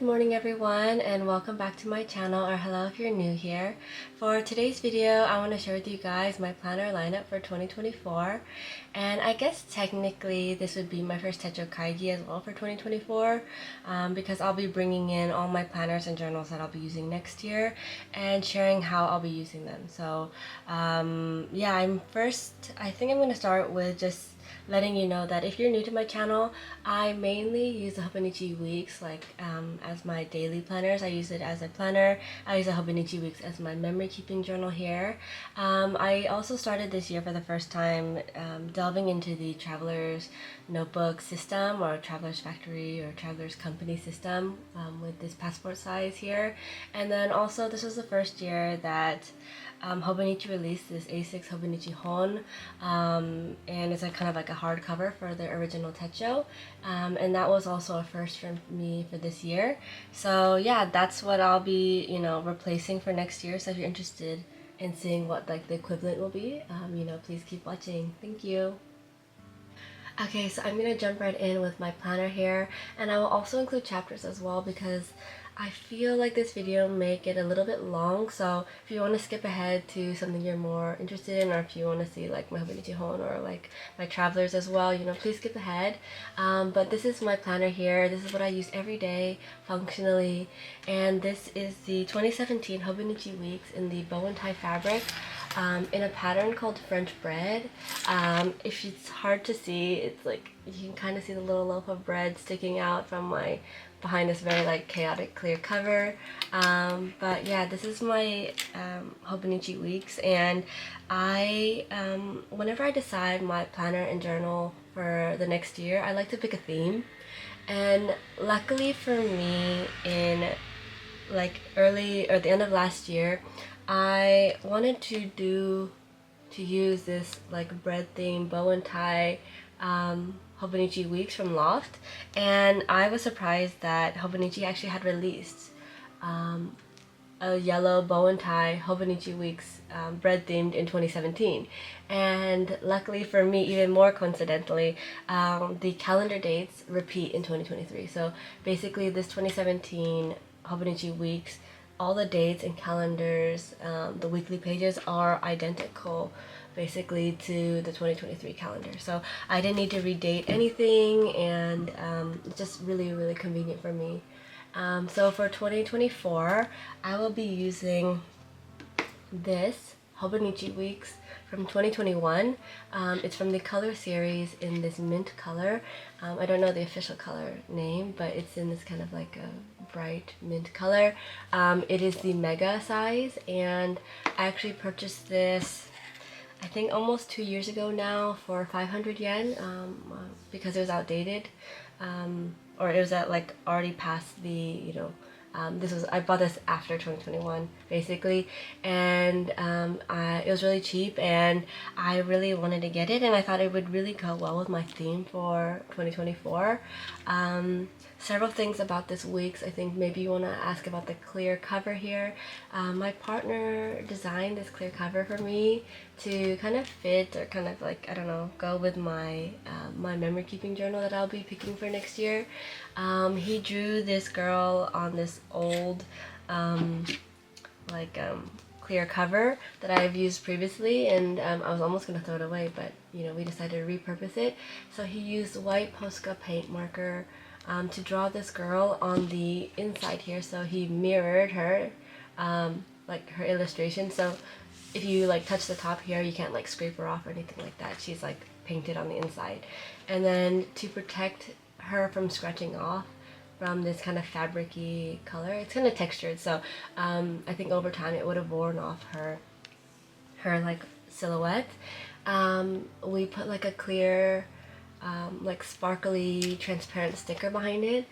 Good morning everyone, and welcome back to my channel, or hello if you're new here. For today's video, I want to share with you guys my planner lineup for 2024, and I guess technically this would be my first Techo Kaigi as well for 2024, because I'll be bringing in all my planners and journals that I'll be using next year and sharing how I'll be using them. So yeah, I think I'm going to start with just letting you know that if you're new to my channel, I mainly use the Hobonichi Weeks as my daily planners. I use it as a planner. I use the Hobonichi Weeks as my memory keeping journal here. I also started this year for the first time delving into the Traveler's Notebook system, or Traveler's Factory or Traveler's Company system with this passport size here. And then also this was the first year that Hobonichi released this A6 Hobonichi HON, and it's kind of like a hardcover for the original Techo, and that was also a first for me for this year. So yeah, that's what I'll be replacing for next year. So if you're interested in seeing what the equivalent will be, please keep watching. Thank you. Okay, so I'm gonna jump right in with my planner here, and I will also include chapters as well because I feel like this video may get a little bit long. So if you want to skip ahead to something you're more interested in, or if you want to see my Hobonichi HON or my travelers as well, please skip ahead. But this is my planner here. This is what I use every day functionally, and this is the 2017 Hobonichi Weeks in the bow and tie fabric. In a pattern called French bread. If it's hard to see, it's you can kind of see the little loaf of bread sticking out from behind this very chaotic clear cover. But yeah, this is my Hobonichi Weeks, and I whenever I decide my planner and journal for the next year, I like to pick a theme. And luckily for me, in early or the end of last year, I wanted to use this bread theme bow and tie Hobonichi Weeks from Loft, and I was surprised that Hobonichi actually had released a yellow bow and tie Hobonichi Weeks bread themed in 2017. And luckily for me, even more coincidentally, the calendar dates repeat in 2023. So basically this 2017 Hobonichi Weeks, all the dates and calendars, the weekly pages are identical basically to the 2023 calendar. So I didn't need to redate anything, and it's just really convenient for me. So for 2024, I will be using this Hobonichi Weeks from 2021. It's from the color series in this mint color. I don't know the official color name, but it's in this kind of a bright mint color. It is the mega size, and I actually purchased this I think almost 2 years ago now for 500 yen because it was outdated, or it was already past the I bought this after 2021 basically, and it was really cheap, and I really wanted to get it, and I thought it would really go well with my theme for 2024. Several things about this Weeks. I think maybe you want to ask about the clear cover here. My partner designed this clear cover for me to kind of fit, or kind of I don't know, go with my my memory keeping journal that I'll be picking for next year. He drew this girl on this old clear cover that I've used previously, and I was almost gonna throw it away, but we decided to repurpose it. So he used white Posca paint marker to draw this girl on the inside here. So he mirrored her her illustration. So if you touch the top here, you can't scrape her off or anything like that. She's painted on the inside. And then to protect her from scratching off from this kind of fabric-y color, it's kind of textured, so I think over time it would have worn off her silhouette. We put a clear sparkly transparent sticker behind it.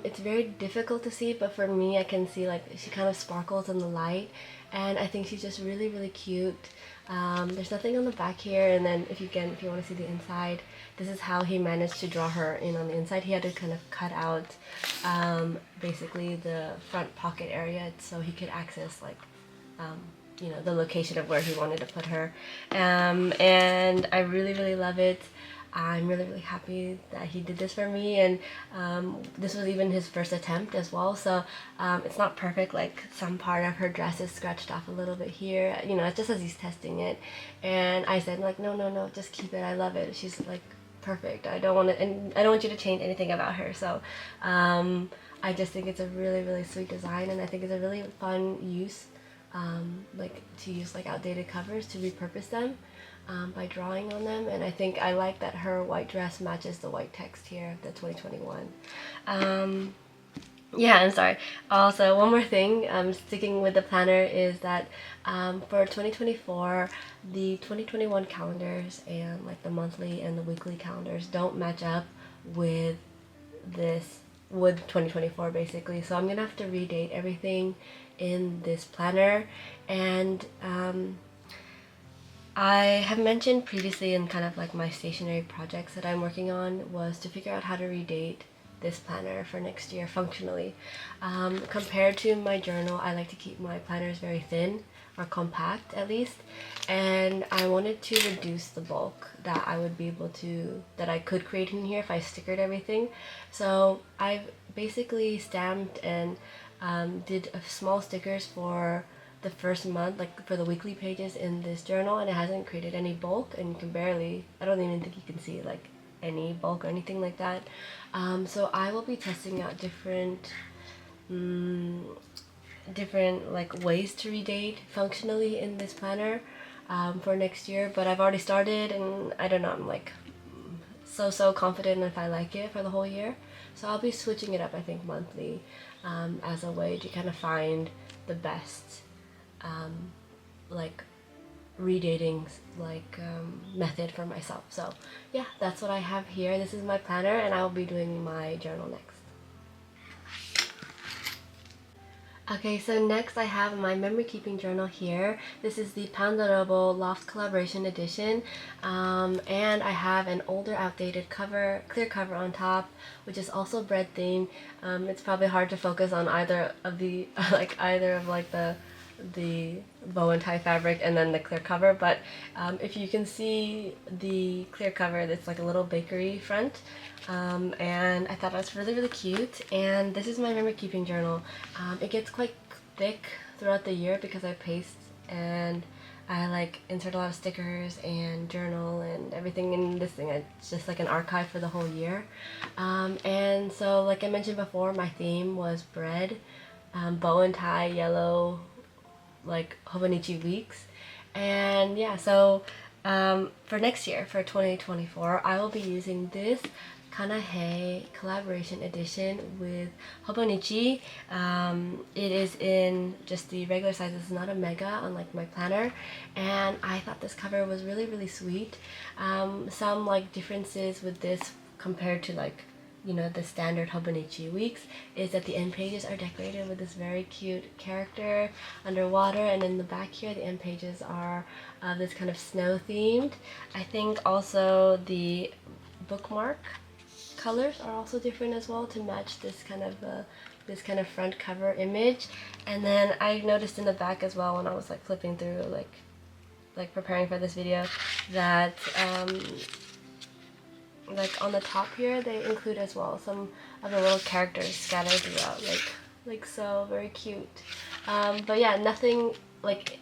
It's very difficult to see, but for me I can see she kind of sparkles in the light, and I think she's just really cute. There's nothing on the back here, and then if you want to see the inside, this is how he managed to draw her in on the inside. He had to kind of cut out basically the front pocket area so he could access the location of where he wanted to put her, and I really love it. I'm really happy that he did this for me, and this was even his first attempt as well, so it's not perfect. Like some part of her dress is scratched off a little bit here, you know, it's just as he's testing it, and I said like no, just keep it, I love it, she's like perfect, I don't want to, and I don't want you to change anything about her. So I just think it's a really sweet design, and I think it's a really fun use, like to use like outdated covers to repurpose them by drawing on them. And I think I like that her white dress matches the white text here of the 2021. Yeah, I'm sorry. Also, one more thing, sticking with the planner, is that for 2024, the 2021 calendars and like the monthly and the weekly calendars don't match up with with 2024 basically. So I'm gonna have to redate everything in this planner, and I have mentioned previously in kind of like my stationery projects that I'm working on was to figure out how to redate this planner for next year functionally. Compared to my journal, I like to keep my planners very thin or compact at least, and I wanted to reduce the bulk that I would be able to, that I could create in here if I stickered everything. So I've basically stamped and did small stickers for the first month, like for the weekly pages in this journal, and it hasn't created any bulk, and you can barely, I don't even think you can see like any bulk or anything like that. So I will be testing out different like ways to redate functionally in this planner for next year, but I've already started, and I don't know, I'm like so confident if I like it for the whole year. So I'll be switching it up, I think, monthly as a way to kind of find the best like redating like method for myself. So yeah, that's what I have here. This is my planner, and I will be doing my journal next. Okay, so next I have my memory keeping journal here. This is the Ponderobo Loft Collaboration Edition, and I have an older outdated cover, clear cover on top, which is also bread themed. It's probably hard to focus on either of the either of like the bow and tie fabric and then the clear cover, but if you can see the clear cover, it's like a little bakery front, and I thought it was really cute. And this is my memory keeping journal. It gets quite thick throughout the year because I paste and I like insert a lot of stickers and journal and everything in this thing. It's just like an archive for the whole year, and so like I mentioned before, my theme was bread, bow and tie, yellow, like Hobonichi weeks. And yeah, so for next year, for 2024, I will be using this Kanahe collaboration edition with Hobonichi. It is in just the regular size. It's not a mega unlike my planner, and I thought this cover was really sweet. Some like differences with this compared to like, you know, the standard Hobonichi weeks is that the end pages are decorated with this very cute character underwater, and in the back here the end pages are this kind of snow themed. I think also the bookmark colors are also different as well to match this kind of front cover image. And then I noticed in the back as well when I was like flipping through like preparing for this video that like on the top here they include as well some of the little characters scattered throughout, like so very cute. But yeah, nothing like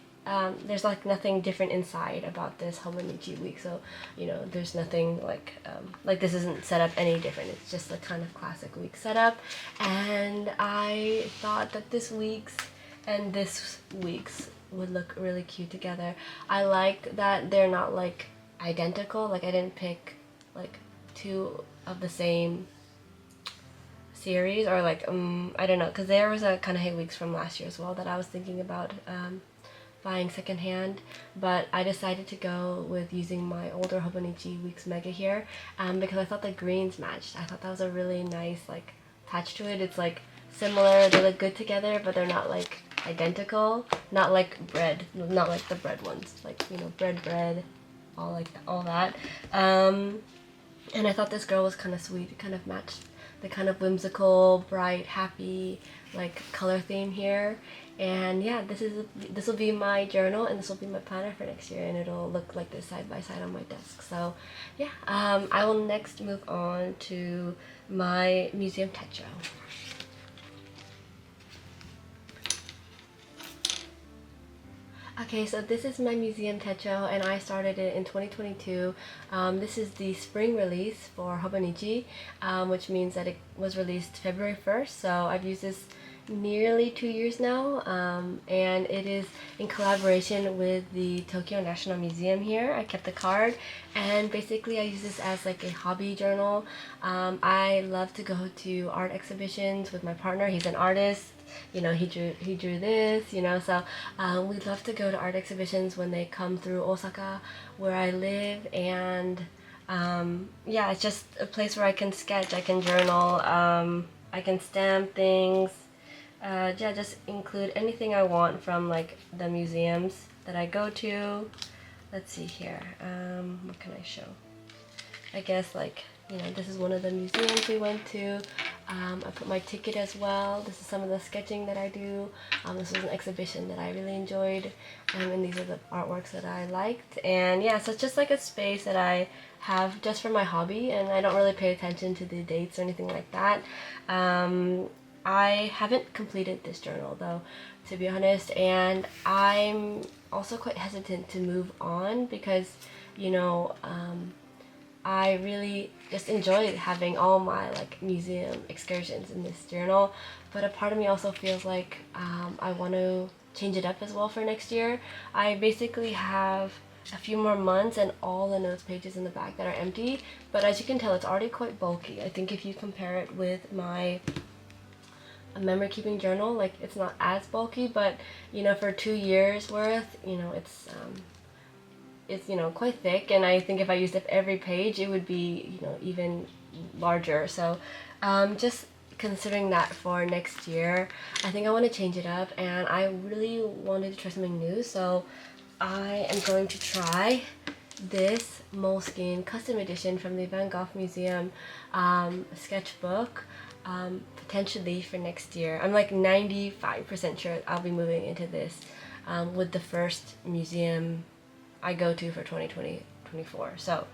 there's like nothing different inside about this Hobonichi week, so you know there's nothing like this isn't set up any different. It's just a kind of classic week setup, and I thought that this week's and this week's would look really cute together. I like that they're not like identical. Like I didn't pick like two of the same series, or like I don't know, because there was a Kanahe weeks from last year as well that I was thinking about buying secondhand, but I decided to go with using my older Hobonichi weeks mega here because I thought the greens matched. I thought that was a really nice like touch to it. It's like similar, they look good together, but they're not like identical, not like bread, not like the bread ones, like, you know, bread, all like that, all that. And I thought this girl was kind of sweet. It kind of matched the kind of whimsical, bright, happy, like color theme here. And yeah, this will be my journal, and this will be my planner for next year, and it'll look like this side by side on my desk. So yeah, I will next move on to my museum Techo. Okay, so this is my museum Techo, and I started it in 2022. This is the spring release for Hobonichi, which means that it was released February 1st, so I've used this nearly 2 years now, and it is in collaboration with the Tokyo National Museum here. I kept the card, and basically I use this as like a hobby journal. I love to go to art exhibitions with my partner. He's an artist. You know, he drew this, you know, so we love to go to art exhibitions when they come through Osaka, where I live. And yeah, it's just a place where I can sketch, I can journal, I can stamp things, yeah, just include anything I want from like the museums that I go to. Let's see here, what can I show? I guess, like, you know, this is one of the museums we went to. I put my ticket as well. This is some of the sketching that I do. This was an exhibition that I really enjoyed, and these are the artworks that I liked. And yeah, so it's just like a space that I have just for my hobby, and I don't really pay attention to the dates or anything like that. I haven't completed this journal though, to be honest, and I'm also quite hesitant to move on because, you know, I really just enjoyed having all my like museum excursions in this journal, but a part of me also feels like I want to change it up as well for next year. I basically have a few more months and all the notes pages in the back that are empty, but as you can tell, it's already quite bulky. I think if you compare it with my memory keeping journal, like, it's not as bulky, but you know, for 2 years worth, you know, it's you know, quite thick, and I think if I used up every page it would be, you know, even larger. So just considering that for next year, I think I want to change it up, and I really wanted to try something new, so I am going to try this Moleskine custom edition from the Van Gogh Museum sketchbook, potentially for next year. I'm like 95% sure I'll be moving into this with the first museum I go to for 2024. So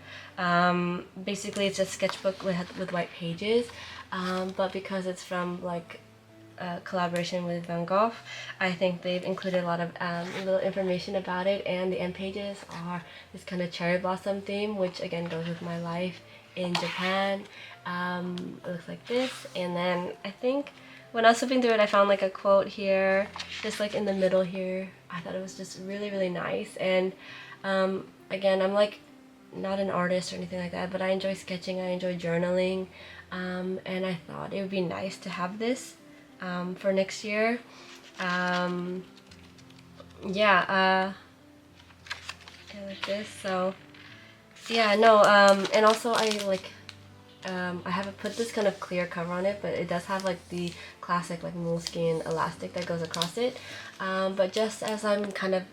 basically it's a sketchbook with white pages, but because it's from like a collaboration with Van Gogh, I think they've included a lot of little information about it, and the end pages are this kind of cherry blossom theme, which again goes with my life in Japan. It looks like this, and then I think when I was flipping through it, I found like a quote here, just like in the middle here. I thought it was just really nice, and again, I'm like not an artist or anything like that, but I enjoy sketching, I enjoy journaling, and I thought it would be nice to have this for next year. Yeah, like this. So yeah, no, and also I like I haven't put this kind of clear cover on it, but it does have like the classic like Moleskine elastic that goes across it, but just as I'm kind of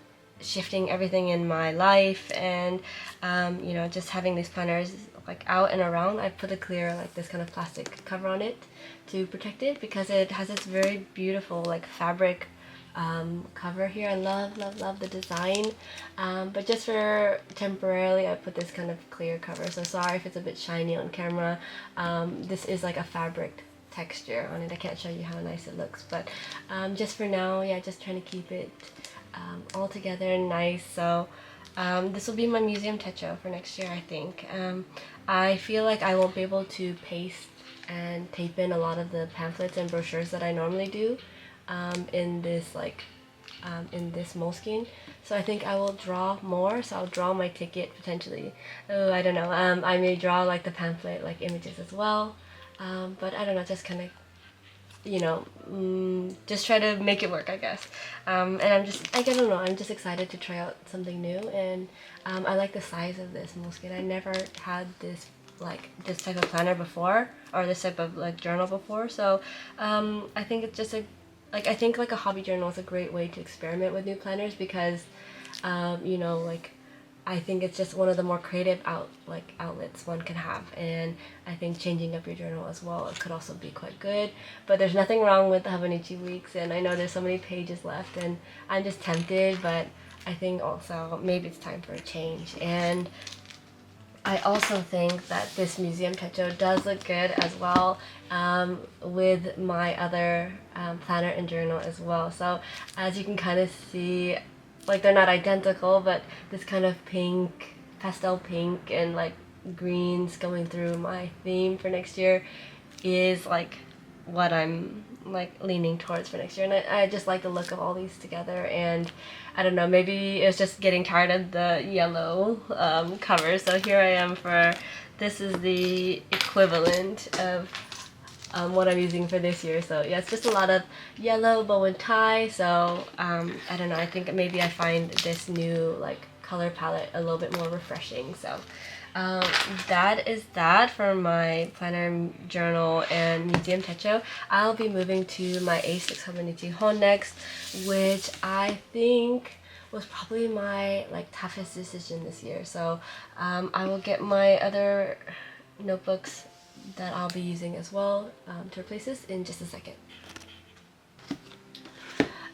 shifting everything in my life, and you know, just having these planners like out and around, I put a clear like this kind of plastic cover on it to protect it, because it has this very beautiful like fabric cover here. I love the design, but just for temporarily I put this kind of clear cover, so sorry if it's a bit shiny on camera. This is like a fabric texture on it. I can't show you how nice it looks, but just for now, yeah, just trying to keep it all together and nice. So this will be my museum Techo for next year, I think. I feel like I won't be able to paste and tape in a lot of the pamphlets and brochures that I normally do in this like in this Moleskine, so I think I will draw more. So I'll draw my ticket potentially. Oh, I don't know. I may draw like the pamphlet like images as well, but I don't know, just kind of, you know, just try to make it work, I guess. And I don't know, I'm just excited to try out something new, and I like the size of this Moleskine. I never had this type of planner before, or this type of like journal before, so I think it's just I think a hobby journal is a great way to experiment with new planners, because you know, like I think it's just one of the more creative outlets one can have, and I think changing up your journal as well, it could also be quite good. But there's nothing wrong with the Hobonichi weeks, and I know there's so many pages left, and I'm just tempted, but I think also maybe it's time for a change. And I also think that this museum Techo does look good as well, with my other planner and journal as well. So as you can kind of see, like they're not identical, but this kind of pink, pastel pink and like greens going through my theme for next year is like what I'm like leaning towards for next year. And I just like the look of all these together, and I don't know, maybe it's just getting tired of the yellow cover. So here I am for, this is the equivalent of what I'm using for this year. So yeah, it's just a lot of yellow bow and tie. So I don't know, I think maybe I find this new like color palette a little bit more refreshing. So that is that for my planner, journal, and museum Techo. I'll be moving to my A6 Hobonichi HON next, which I think was probably my like toughest decision this year. So I will get my other notebooks that I'll be using as well to replace this in just a second.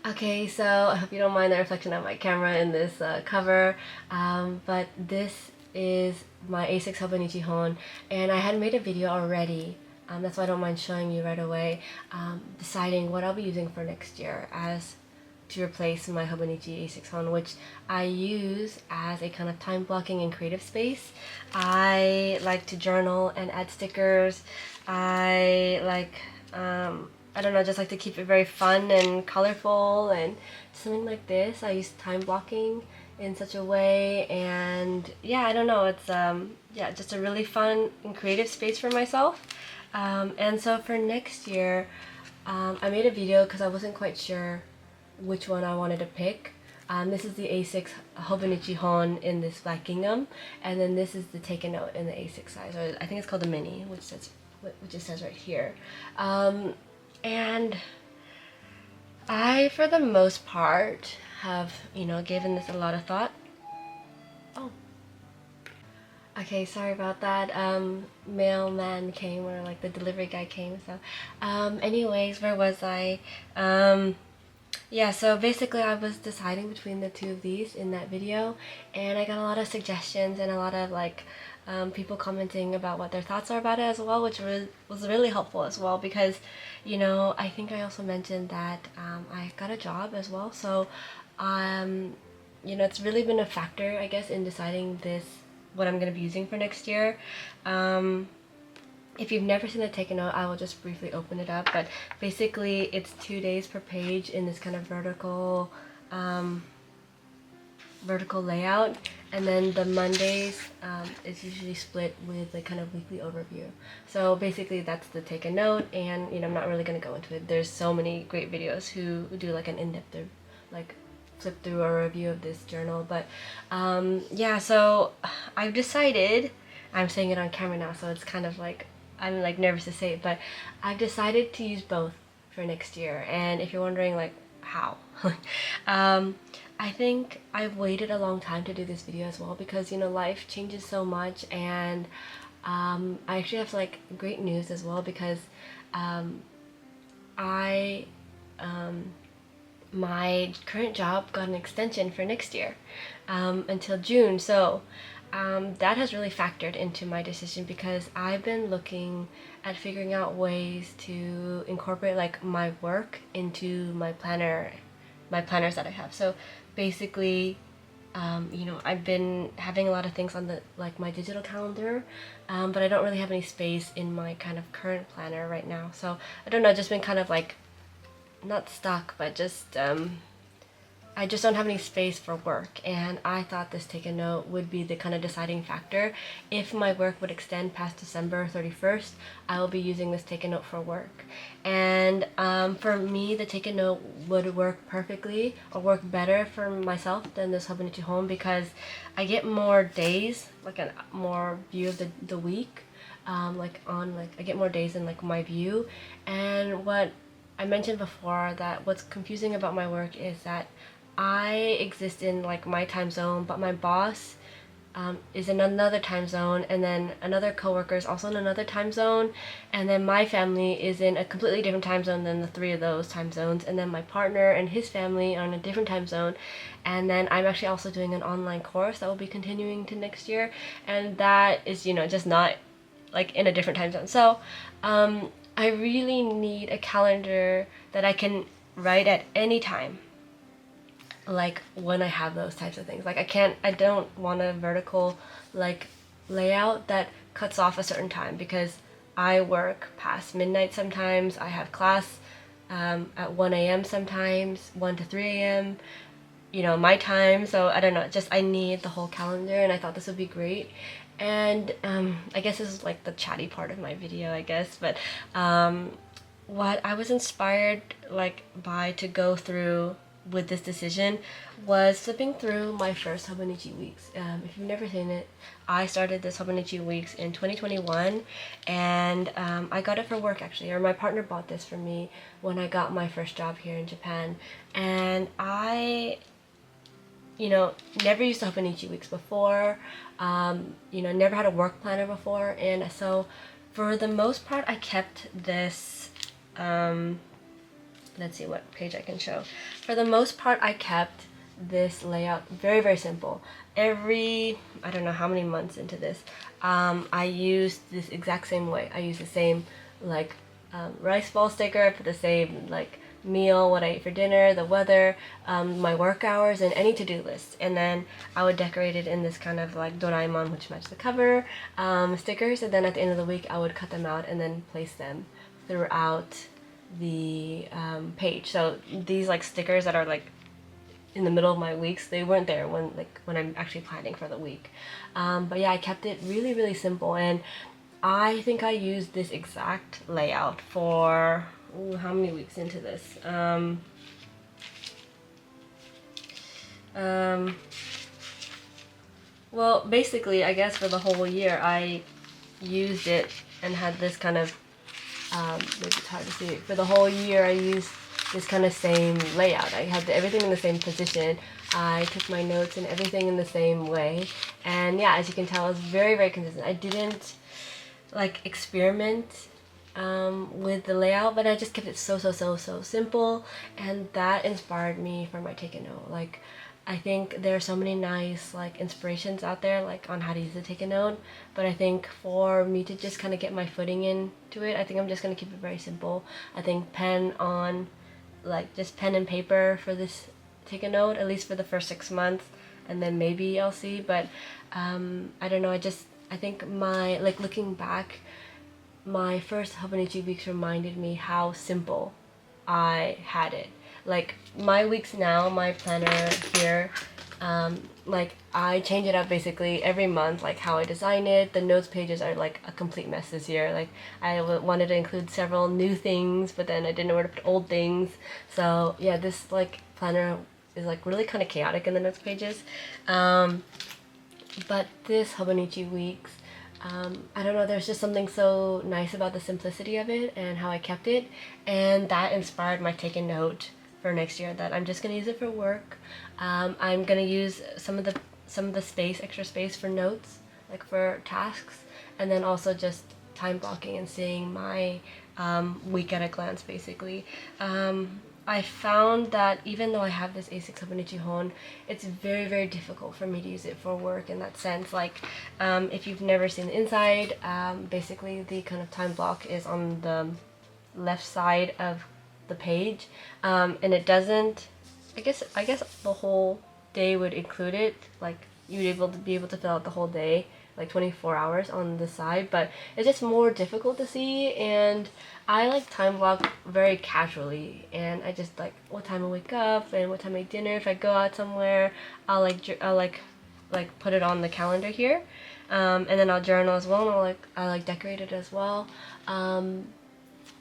Okay, so I hope you don't mind the reflection of my camera in this cover, but this is my A6 Hobonichi HON, and I had made a video already, that's why I don't mind showing you right away, deciding what I'll be using for next year as to replace my Hobonichi A6 HON, which I use as a kind of time blocking and creative space. I like to journal and add stickers. I like, I don't know, just like to keep it very fun and colorful and something like this. I use time blocking in such a way, and yeah, I don't know, it's yeah, just a really fun and creative space for myself. And so for next year, I made a video because I wasn't quite sure which one I wanted to pick. This is the A6 Hobonichi HON in this black gingham, and then this is the Take a Note in the A6 size, or I think it's called the mini, which it says right here. And I, for the most part, have, you know, given this a lot of thought. Oh. Okay, sorry about that. Mailman came, or like the delivery guy came, so. Anyways, where was I? Yeah, so basically I was deciding between the two of these in that video, and I got a lot of suggestions and a lot of like people commenting about what their thoughts are about it as well, which was really helpful as well, because, you know, I think I also mentioned that I got a job as well, so you know, it's really been a factor, I guess, in deciding what I'm going to be using for next year. If you've never seen the Take a Note, I will just briefly open it up, but basically it's 2 days per page in this kind of vertical layout, and then the Mondays is usually split with a kind of weekly overview. So basically that's the Take a Note, and you know, I'm not really going to go into it. There's so many great videos who do like an in-depth like flip through a review of this journal, but yeah, so I've decided, I'm saying it on camera now, so it's kind of like I'm like nervous to say it, but I've decided to use both for next year. And if you're wondering like how, I think I've waited a long time to do this video as well, because, you know, life changes so much, and I actually have like great news as well, because my current job got an extension for next year until June. So that has really factored into my decision, because I've been looking at figuring out ways to incorporate like my work into my planners that I have. So basically, you know, I've been having a lot of things on my digital calendar, but I don't really have any space in my kind of current planner right now. So I don't know, just been kind of like not stuck, but just I just don't have any space for work, and I thought this Take a Note would be the kind of deciding factor. If my work would extend past December 31st, I will be using this Take a Note for work. And for me, the Take a Note would work perfectly, or work better for myself than this Hobonichi HON, because I get more days, like a more view of the week, I get more days in like my view. And what I mentioned before, that what's confusing about my work is that I exist in like my time zone, but my boss is in another time zone, and then another coworker is also in another time zone, and then my family is in a completely different time zone than the three of those time zones, and then my partner and his family are in a different time zone, and then I'm actually also doing an online course that will be continuing to next year, and that is, you know, just not like in a different time zone. So I really need a calendar that I can write at any time, like when I have those types of things. Like I don't want a vertical like layout that cuts off a certain time, because I work past midnight sometimes. I have class at 1 a.m. sometimes, 1 to 3 a.m., you know, my time. So I don't know, just I need the whole calendar, and I thought this would be great. And I guess this is like the chatty part of my video, I guess, but what I was inspired like by to go through with this decision was flipping through my first Hobonichi weeks. If you've never seen it, I started this Hobonichi weeks in 2021, and I got it for work actually, or my partner bought this for me when I got my first job here in Japan. And I, you know, never used Hobonichi weeks before, you know, never had a work planner before, and so for the most part I kept this, let's see what page I can show. For the most part I kept this layout very, very simple. Every, I don't know how many months into this, I used this exact same way. I used the same like rice ball sticker, I put the same like meal, what I ate for dinner, the weather, my work hours, and any to-do list. And then I would decorate it in this kind of like Doraemon, which matched the cover, stickers, and then at the end of the week I would cut them out and then place them throughout the page. So these like stickers that are like in the middle of my weeks, they weren't there when I'm actually planning for the week. But yeah, I kept it really, really simple, and I think I used this exact layout for, ooh, how many weeks into this? Well, basically, I guess for the whole year, I used it and had this kind of, maybe it's hard to see. For the whole year, I used this kind of same layout. I had everything in the same position. I took my notes and everything in the same way. And yeah, as you can tell, it was very, very consistent. I didn't like experiment with the layout, but I just kept it so simple, and that inspired me for my take a note. Like, I think there are so many nice like inspirations out there like on how to use the take a note, but I think for me to just kind of get my footing into it, I think I'm just gonna keep it very simple. I think just pen and paper for this take a note, at least for the first 6 months, and then maybe I'll see. But I don't know, I think my, like, looking back, my first Hobonichi weeks reminded me how simple I had it. Like, my weeks now, my planner here, like, I change it up basically every month, like how I design it. The notes pages are like a complete mess this year. Like, I wanted to include several new things, but then I didn't know where to put old things. So yeah, this like planner is like really kind of chaotic in the notes pages. But this Hobonichi weeks, I don't know, there's just something so nice about the simplicity of it and how I kept it, and that inspired my take a note for next year, that I'm just gonna use it for work. I'm gonna use some of the extra space for notes, like for tasks, and then also just time blocking and seeing my week at a glance, basically. I found that even though I have this A6 Hobonichi HON, it's very, very difficult for me to use it for work in that sense. Like, if you've never seen the inside, basically the kind of time block is on the left side of the page, and it doesn't, I guess the whole day would include it, like you'd be able to fill out the whole day, like 24 hours on the side, but it's just more difficult to see. And I like time block very casually, and I just like what time I wake up and what time I eat dinner. If I go out somewhere, I'll like put it on the calendar here, and then I'll journal as well, and I like decorate it as well.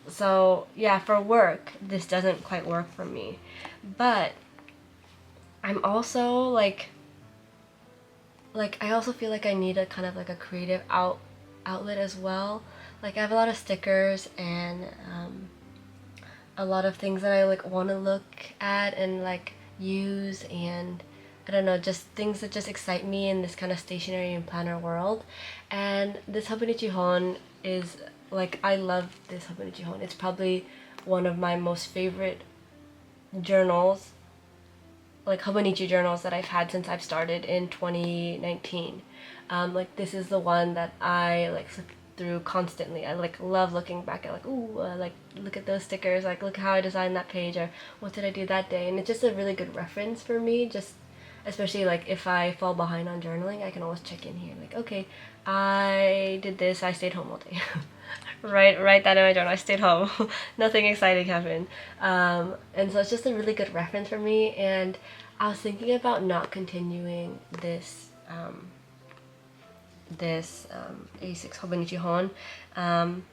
So yeah, for work this doesn't quite work for me, but I'm also like I also feel like I need a kind of like a creative outlet as well. Like, I have a lot of stickers and a lot of things that I like want to look at and like use, and I don't know, just things that just excite me in this kind of stationery and planner world. And this Hobonichi HON is like, I love this Hobonichi HON. It's probably one of my most favorite journals, like Hobonichi journals that I've had since I've started in 2019. Like this is the one that I like flip through constantly. I like love looking back at like, ooh, like look at those stickers, like look how I designed that page, or what did I do that day. And it's just a really good reference for me, just especially like if I fall behind on journaling, I can always check in here like, okay, I did this, I stayed home all day. Write that in my journal, I stayed home. Nothing exciting happened. And so it's just a really good reference for me. And I was thinking about not continuing this A6 Hobonichi HON,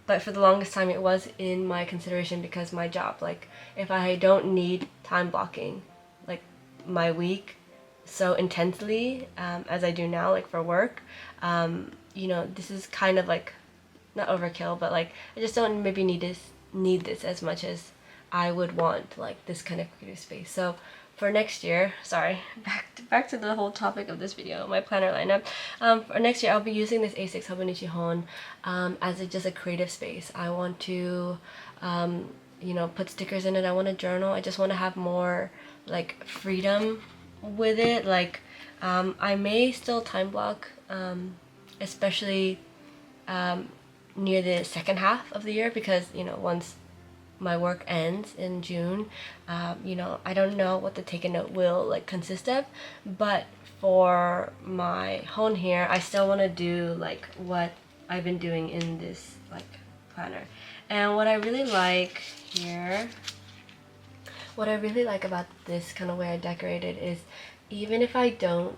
but for the longest time it was in my consideration because my job, like if I don't need time blocking like my week so intensely as I do now, like for work, you know, this is kind of like not overkill, but like I just don't maybe need this as much as I would want, like this kind of creative space. So for next year, sorry, back to the whole topic of this video, my planner lineup. For next year, I'll be using this A6 Hobonichi HON as just a creative space. I want to, you know, put stickers in it. I want to journal. I just want to have more like freedom with it. Like, I may still time block, especially near the second half of the year, because you know, once my work ends in June, you know, I don't know what the take a note will like consist of, but for my HON here, I still want to do like what I've been doing in this like planner. And what I really like here, what I really like about this kind of way I decorate it is, even if I don't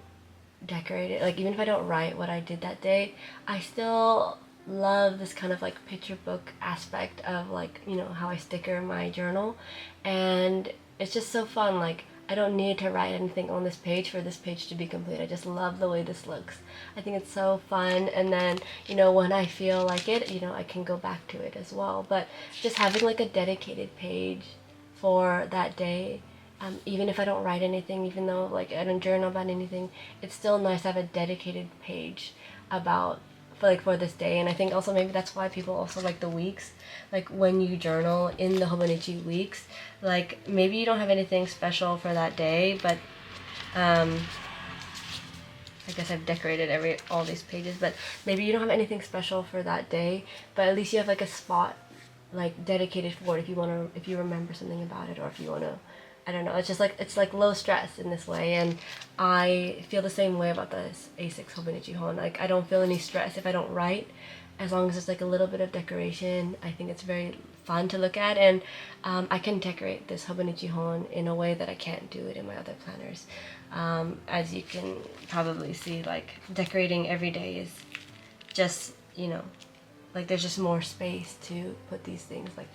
decorate it, like even if I don't write what I did that day, I still love this kind of like picture book aspect of like, you know, how I sticker my journal. And it's just so fun. Like I don't need to write anything on this page for this page to be complete. I just love the way this looks. I think it's so fun. And then, you know, when I feel like it, you know, I can go back to it as well. But just having like a dedicated page for that day, even if I don't write anything, even though like I don't journal about anything, it's still nice to have a dedicated page about for this day. And I think also maybe that's why people also like the weeks, like when you journal in the Hobonichi weeks, like maybe you don't have anything special for that day, but I guess I've decorated all these pages, but maybe you don't have anything special for that day, but at least you have like a spot like dedicated for it if you remember something about it, or if you want to, I don't know, it's just like, it's like low stress in this way. And I feel the same way about this A6 Hobonichi HON. Like I don't feel any stress if I don't write, as long as it's like a little bit of decoration. I think it's very fun to look at, and I can decorate this Hobonichi HON in a way that I can't do it in my other planners. As you can probably see, like decorating every day is just, you know, like there's just more space to put these things. Like,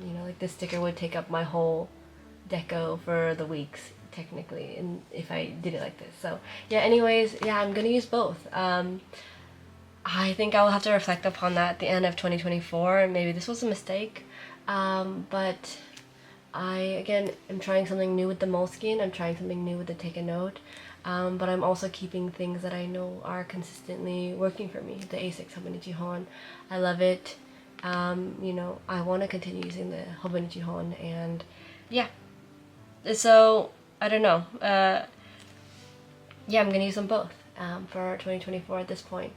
you know, like this sticker would take up my whole deco for the weeks technically, and if I did it like this. So yeah, anyways, yeah, I'm gonna use both. I think I'll have to reflect upon that at the end of 2024, and maybe this was a mistake, but I again am trying something new with the Moleskine. I'm trying something new with the Take a Note, but I'm also keeping things that I know are consistently working for me. The A6 Hobonichi HON, I love it. You know, I want to continue using the Hobonichi HON, and yeah, so I don't know, yeah, I'm gonna use them both for 2024 at this point.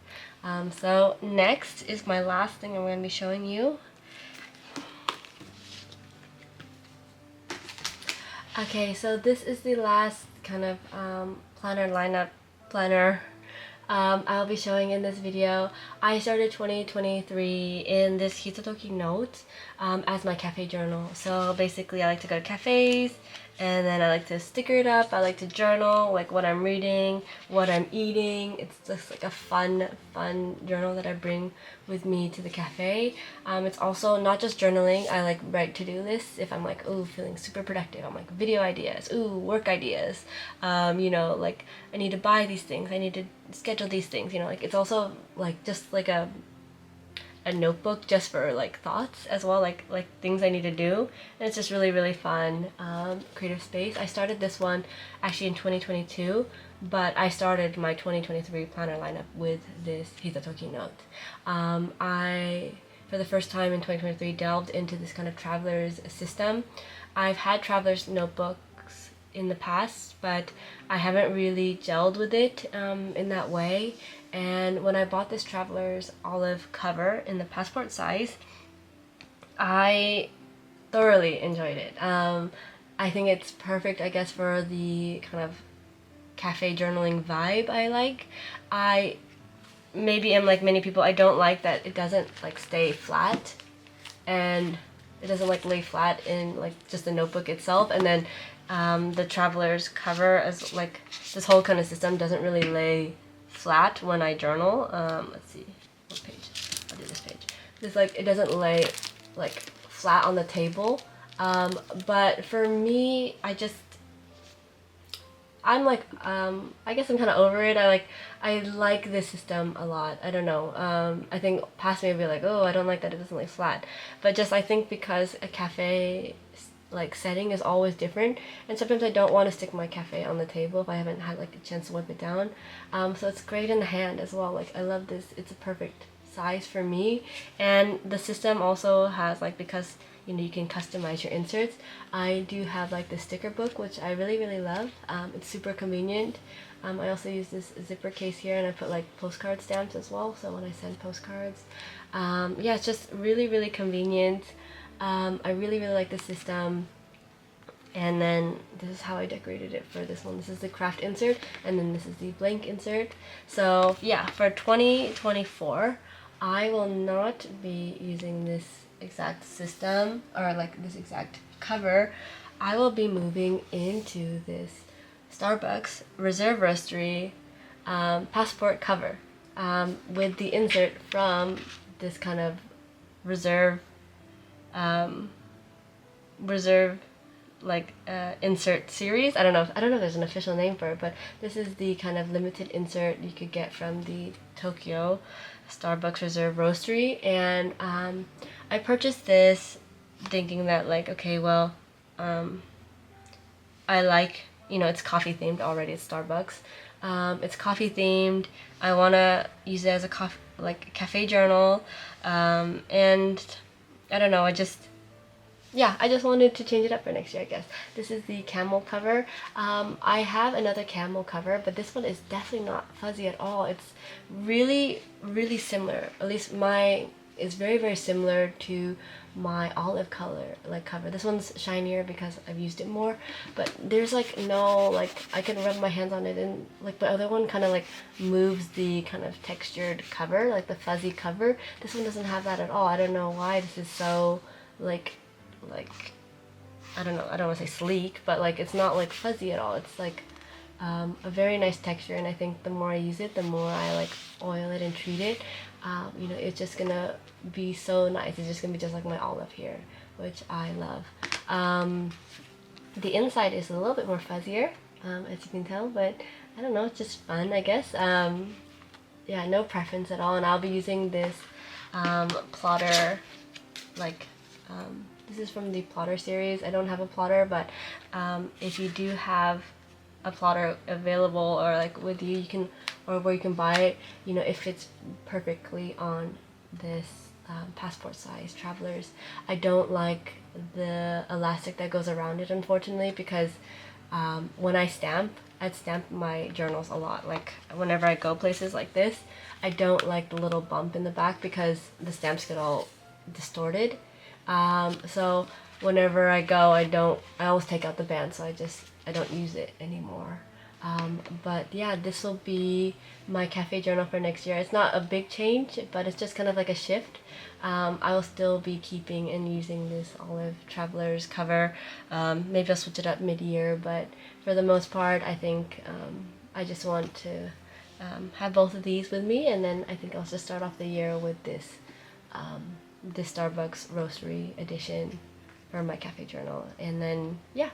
So next is my last thing I'm gonna be showing you. Okay, so this is the last kind of planner I'll be showing in this video. I started 2023 in this Hitsutoki note as my cafe journal. So basically I like to go to cafes, and then I like to sticker it up. I like to journal like what I'm reading, what I'm eating. It's just like a fun journal that I bring with me to the cafe. It's also not just journaling. I like write to-do lists if I'm like, ooh, feeling super productive. I'm like, video ideas, ooh, work ideas. You know, like I need to buy these things, I need to schedule these things, you know, like it's also like just like a a notebook just for like thoughts as well, like things I need to do, and it's just really fun creative space. I started this one actually in 2022, but I started my 2023 planner lineup with this Hitatoki note. I for the first time in 2023 delved into this kind of traveler's system. I've had traveler's notebooks in the past, but I haven't really gelled with it in that way. And when I bought this traveler's olive cover in the passport size, I thoroughly enjoyed it. I think it's perfect, I guess, for the kind of cafe journaling vibe I like. I maybe am like many people, I don't like that it doesn't like stay flat, and it doesn't like lay flat in like just the notebook itself, and then the traveler's cover as like this whole kind of system doesn't really lay flat when I journal. Let's see, what page? I'll do this page. This like it doesn't lay like flat on the table, but for me, I'm like, I guess I'm kind of over it. I like this system a lot. I don't know. I think past me would be like, oh, I don't like that it doesn't lay flat. But just I think because a cafe like setting is always different, and sometimes I don't want to stick my cafe on the table if I haven't had like a chance to wipe it down. So it's great in the hand as well. Like I love this. It's a perfect size for me, and the system also has like, because you know you can customize your inserts, I do have like the sticker book, which I really love. It's super convenient. I also use this zipper case here, and I put like postcard stamps as well, so when I send postcards, yeah, it's just really convenient. I really like the system. And then this is how I decorated it for this one. This is the craft insert, and then this is the blank insert. So yeah, for 2024, I will not be using this exact system or like this exact cover. I will be moving into this Starbucks Reserve Roastery passport cover with the insert from this kind of reserve like insert series. I don't know if there's an official name for it, but this is the kind of limited insert you could get from the Tokyo Starbucks Reserve Roastery. And I purchased this thinking that like, okay, well, I like, you know, it's coffee themed already at Starbucks. It's coffee themed. I want to use it as a cafe journal, and I don't know, I just wanted to change it up for next year, I guess. This is the camel cover. I have another camel cover, but this one is definitely not fuzzy at all. It's really similar. At least mine is very similar to my olive color like cover. This one's shinier because I've used it more, but there's like no, like I can rub my hands on it, and like the other one kind of like moves the kind of textured cover, like the fuzzy cover. This one doesn't have that at all. I don't know why this is so like I don't know, I don't want to say sleek, but like it's not like fuzzy at all. It's like a very nice texture, and I think the more I use it, the more I like oil it and treat it, you know, it's just gonna be so nice. It's just gonna be just like my olive here, which I love. The inside is a little bit more fuzzier, as you can tell, but I don't know, it's just fun, I guess. Yeah, no preference at all, and I'll be using this plotter, like this is from the plotter series. I don't have a plotter, but if you do have a plotter available or like with you, you can, or where you can buy it, you know, it fits perfectly on this passport size travelers. I don't like the elastic that goes around it, unfortunately, because when I stamp my journals a lot. Like whenever I go places like this, I don't like the little bump in the back because the stamps get all distorted. So whenever I go, I always take out the band, so I don't use it anymore. But yeah, this will be my cafe journal for next year. It's not a big change, but it's just kind of like a shift. I will still be keeping and using this olive traveler's cover. Maybe I'll switch it up mid-year, but for the most part, I think I just want to have both of these with me, and then I think I'll just start off the year with this this Starbucks Roastery edition for my cafe journal. And then yeah,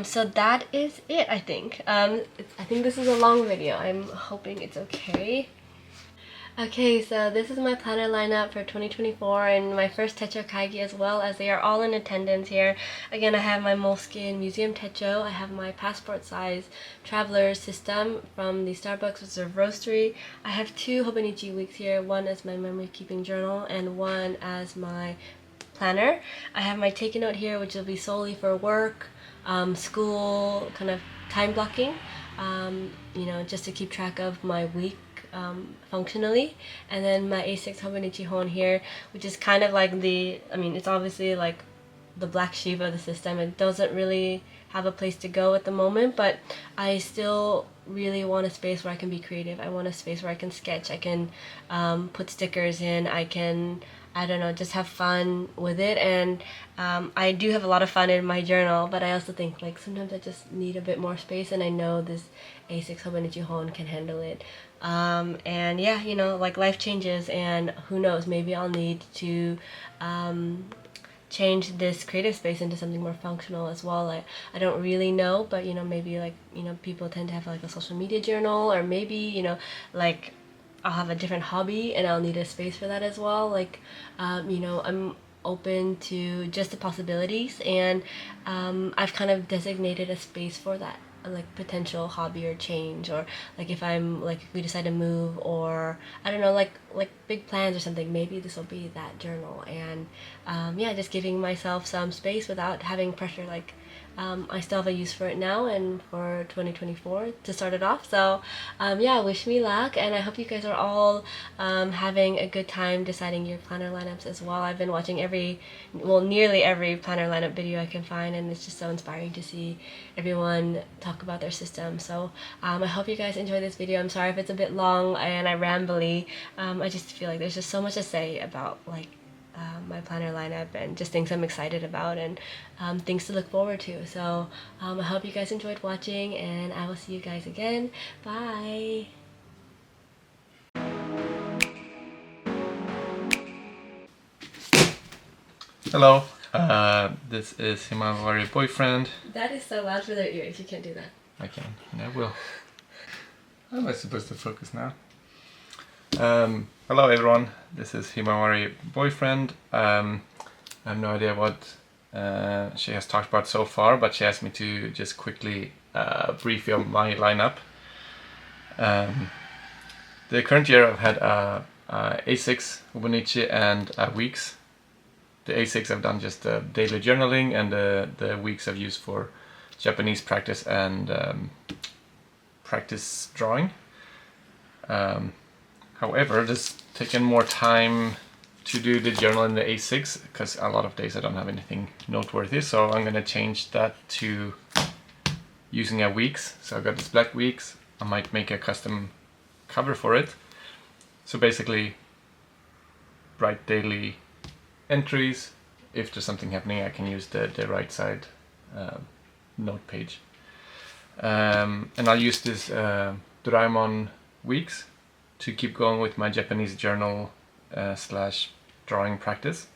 so that is it. I think I think this is a long video. I'm hoping it's okay. Okay, so this is my planner lineup for 2024 and my first Techo Kaigi as well, as they are all in attendance here. Again, I have my Moleskine Museum Techo, I have my passport size traveler system from the Starbucks Reserve Roastery. I have two Hobonichi weeks here, one as my memory keeping journal and one as my planner. I have my Take a Note here, which will be solely for work, school, kind of time blocking, just to keep track of my week functionally. And then my A6 Hobonichi HON here, which is kind of like it's obviously like the black sheep of the system. It doesn't really have a place to go at the moment, but I still really want a space where I can be creative. I want a space where I can sketch, I can put stickers in, I can, I don't know, just have fun with it. And I do have a lot of fun in my journal, but I also think like sometimes I just need a bit more space, and I know this A6 Hobonichi HON can handle it. And yeah, like life changes, and who knows, maybe I'll need to change this creative space into something more functional as well. I don't really know, but maybe like people tend to have like a social media journal, or maybe like I'll have a different hobby and I'll need a space for that as well. Like I'm open to just the possibilities, and I've kind of designated a space for that, like potential hobby or change, or like if we decide to move, or I don't know, like big plans or something, maybe this will be that journal. And yeah, just giving myself some space without having pressure. Like I still have a use for it now and for 2024 to start it off. So yeah, wish me luck, and I hope you guys are all having a good time deciding your planner lineups as well. I've been watching nearly every planner lineup video I can find, and it's just so inspiring to see everyone talk about their system. So I hope you guys enjoy this video. I'm sorry if it's a bit long and I rambly. I just feel like there's just so much to say about like my planner lineup, and just things I'm excited about, and things to look forward to. So I hope you guys enjoyed watching, and I will see you guys again. Bye! Hello, this is Himawari boyfriend. That is so loud for their ears, you can't do that. I can, and I will. How am I supposed to focus now? Hello everyone, this is Himawari boyfriend. I have no idea what she has talked about so far, but she asked me to just quickly brief you on my lineup. The current year I've had A6, Hobonichi, and weeks. The A6 I've done just daily journaling, and the weeks I've used for Japanese practice and practice drawing. However, just taken more time to do the journal in the A6 because a lot of days I don't have anything noteworthy, so I'm gonna change that to using a weeks. So I got this black weeks. I might make a custom cover for it. So basically, write daily entries. If there's something happening, I can use the right side note page. And I'll use this Doraemon weeks to keep going with my Japanese journal slash drawing practice,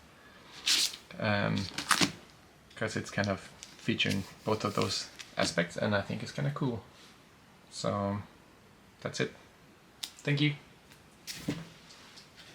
because it's kind of featuring both of those aspects, and I think it's kind of cool. So that's it. Thank you.